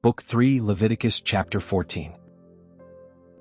Book 3 Leviticus chapter 14.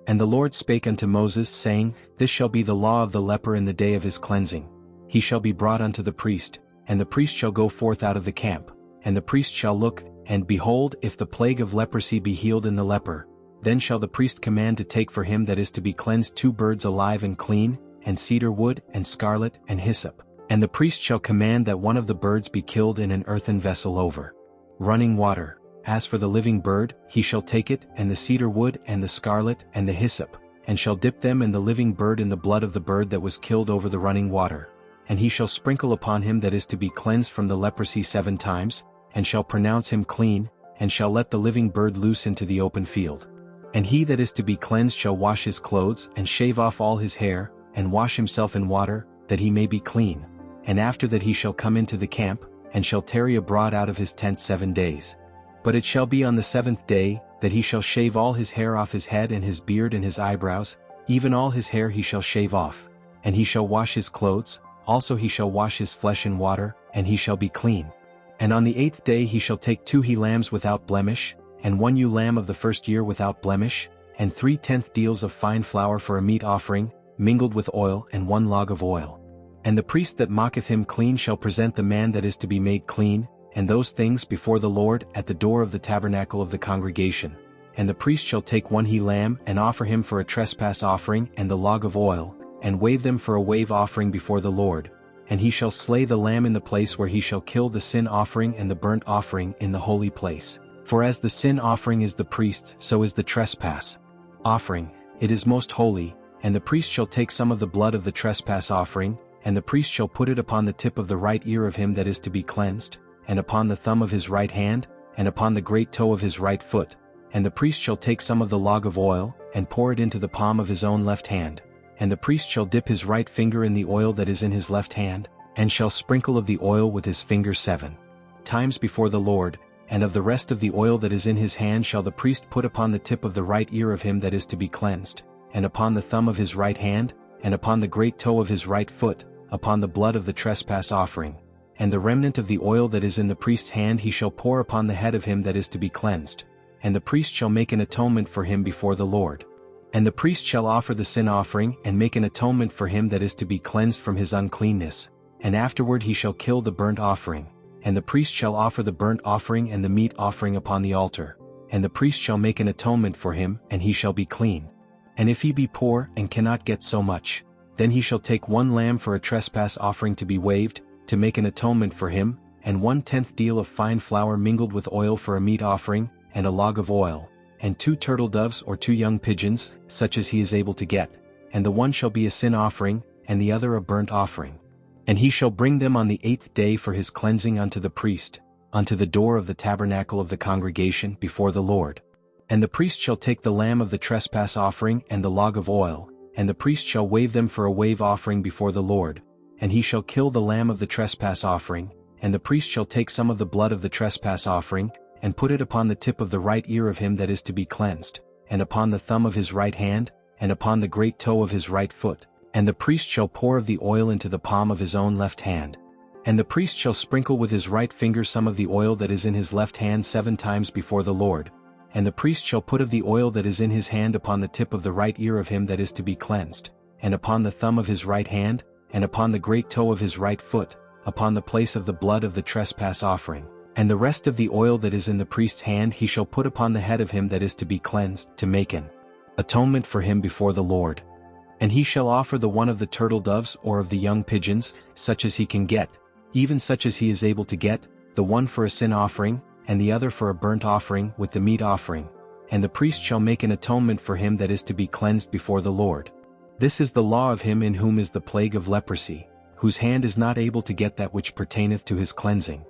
And the Lord spake unto Moses, saying, This shall be the law of the leper in the day of his cleansing. He shall be brought unto the priest, and the priest shall go forth out of the camp, and the priest shall look, and behold, if the plague of leprosy be healed in the leper, then shall the priest command to take for him that is to be cleansed 2 birds alive and clean, and cedar wood, and scarlet, and hyssop. And the priest shall command that one of the birds be killed in an earthen vessel over running water. As for the living bird, he shall take it, and the cedar wood, and the scarlet, and the hyssop, and shall dip them and the living bird in the blood of the bird that was killed over the running water. And he shall sprinkle upon him that is to be cleansed from the leprosy 7 times, and shall pronounce him clean, and shall let the living bird loose into the open field. And he that is to be cleansed shall wash his clothes, and shave off all his hair, and wash himself in water, that he may be clean. And after that he shall come into the camp, and shall tarry abroad out of his tent 7 days. But it shall be on the 7th day, that he shall shave all his hair off his head and his beard and his eyebrows, even all his hair he shall shave off. And he shall wash his clothes, also he shall wash his flesh in water, and he shall be clean. And on the 8th day he shall take 2 he lambs without blemish, and 1 ewe lamb of the first year without blemish, and 3/10 deals of fine flour for a meat offering, mingled with oil, and 1 log of oil. And the priest that mocketh him clean shall present the man that is to be made clean, and those things before the Lord at the door of the tabernacle of the congregation. And the priest shall take 1 he lamb and offer him for a trespass offering and the log of oil, and wave them for a wave offering before the Lord. And he shall slay the lamb in the place where he shall kill the sin offering and the burnt offering in the holy place. For as the sin offering is the priest, so is the trespass offering, it is most holy. And the priest shall take some of the blood of the trespass offering, and the priest shall put it upon the tip of the right ear of him that is to be cleansed, and upon the thumb of his right hand, and upon the great toe of his right foot. And the priest shall take some of the log of oil, and pour it into the palm of his own left hand. And the priest shall dip his right finger in the oil that is in his left hand, and shall sprinkle of the oil with his finger 7 times before the Lord, and of the rest of the oil that is in his hand shall the priest put upon the tip of the right ear of him that is to be cleansed, and upon the thumb of his right hand, and upon the great toe of his right foot, upon the blood of the trespass offering. And the remnant of the oil that is in the priest's hand he shall pour upon the head of him that is to be cleansed, and the priest shall make an atonement for him before the Lord. And the priest shall offer the sin offering and make an atonement for him that is to be cleansed from his uncleanness, and afterward he shall kill the burnt offering, and the priest shall offer the burnt offering and the meat offering upon the altar, and the priest shall make an atonement for him, and he shall be clean. And if he be poor and cannot get so much, then he shall take 1 lamb for a trespass offering to be waved, to make an atonement for him, and 1/10 deal of fine flour mingled with oil for a meat offering, and a log of oil, and 2 turtle doves or 2 young pigeons, such as he is able to get, and the one shall be a sin offering, and the other a burnt offering. And he shall bring them on the 8th day for his cleansing unto the priest, unto the door of the tabernacle of the congregation before the Lord. And the priest shall take the lamb of the trespass offering and the log of oil, and the priest shall wave them for a wave offering before the Lord. And he shall kill the lamb of the trespass offering, and the priest shall take some of the blood of the trespass offering, and put it upon the tip of the right ear of him that is to be cleansed, and upon the thumb of his right hand, and upon the great toe of his right foot. And the priest shall pour of the oil into the palm of his own left hand. And the priest shall sprinkle with his right finger some of the oil that is in his left hand 7 times before the Lord. And the priest shall put of the oil that is in his hand upon the tip of the right ear of him that is to be cleansed, and upon the thumb of his right hand, and upon the great toe of his right foot, upon the place of the blood of the trespass offering. And the rest of the oil that is in the priest's hand he shall put upon the head of him that is to be cleansed, to make an atonement for him before the Lord. And he shall offer the one of the turtle doves or of the young pigeons, such as he can get, even such as he is able to get, the one for a sin offering, and the other for a burnt offering with the meat offering. And the priest shall make an atonement for him that is to be cleansed before the Lord. This is the law of him in whom is the plague of leprosy, whose hand is not able to get that which pertaineth to his cleansing.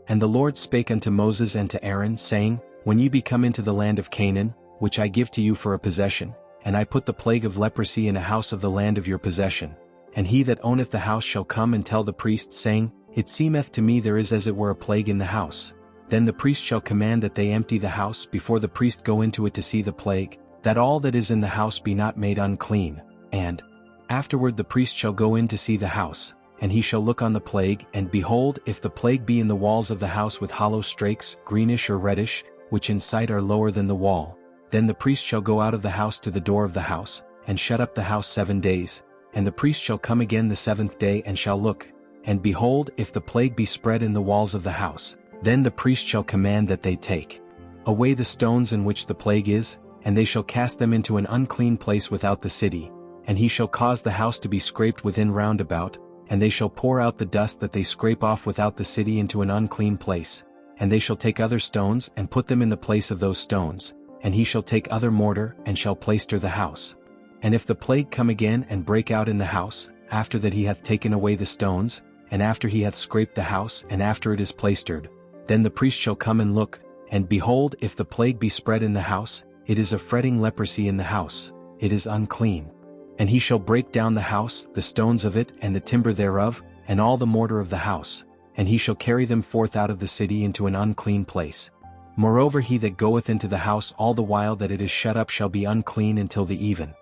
And the Lord spake unto Moses and to Aaron, saying, When ye be come into the land of Canaan, which I give to you for a possession, and I put the plague of leprosy in a house of the land of your possession, and he that owneth the house shall come and tell the priest, saying, It seemeth to me there is as it were a plague in the house. Then the priest shall command that they empty the house before the priest go into it to see the plague, that all that is in the house be not made unclean. And afterward the priest shall go in to see the house, and he shall look on the plague, and behold, if the plague be in the walls of the house with hollow strakes, greenish or reddish, which in sight are lower than the wall. Then the priest shall go out of the house to the door of the house, and shut up the house 7 days, and the priest shall come again the 7th day and shall look, and behold, if the plague be spread in the walls of the house, then the priest shall command that they take away the stones in which the plague is, and they shall cast them into an unclean place without the city, and he shall cause the house to be scraped within round about, and they shall pour out the dust that they scrape off without the city into an unclean place, and they shall take other stones and put them in the place of those stones, and he shall take other mortar and shall plaister the house. And if the plague come again and break out in the house, after that he hath taken away the stones, and after he hath scraped the house and after it is plaistered, then the priest shall come and look, and behold, if the plague be spread in the house, it is a fretting leprosy in the house, it is unclean. And he shall break down the house, the stones of it and the timber thereof, and all the mortar of the house, and he shall carry them forth out of the city into an unclean place. Moreover, he that goeth into the house all the while that it is shut up shall be unclean until the even.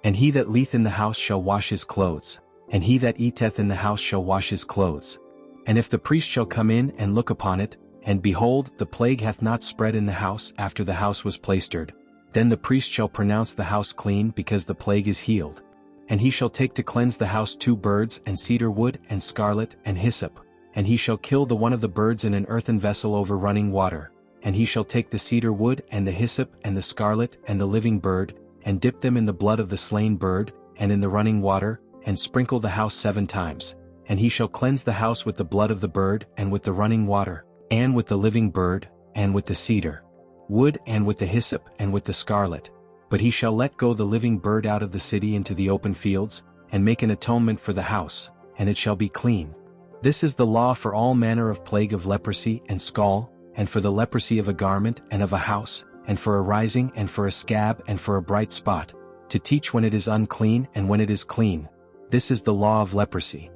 And he that lieth in the house shall wash his clothes, and he that eateth in the house shall wash his clothes. And if the priest shall come in and look upon it, and behold, the plague hath not spread in the house after the house was plaistered, then the priest shall pronounce the house clean because the plague is healed. And he shall take to cleanse the house 2 birds and cedar wood and scarlet and hyssop, and he shall kill the one of the birds in an earthen vessel over running water, and he shall take the cedar wood and the hyssop and the scarlet and the living bird, and dip them in the blood of the slain bird, and in the running water, and sprinkle the house 7 times, and he shall cleanse the house with the blood of the bird and with the running water, and with the living bird, and with the cedar wood and with the hyssop and with the scarlet. But he shall let go the living bird out of the city into the open fields, and make an atonement for the house, and it shall be clean. This is the law for all manner of plague of leprosy and scall, and for the leprosy of a garment and of a house, and for a rising and for a scab and for a bright spot, to teach when it is unclean and when it is clean. This is the law of leprosy.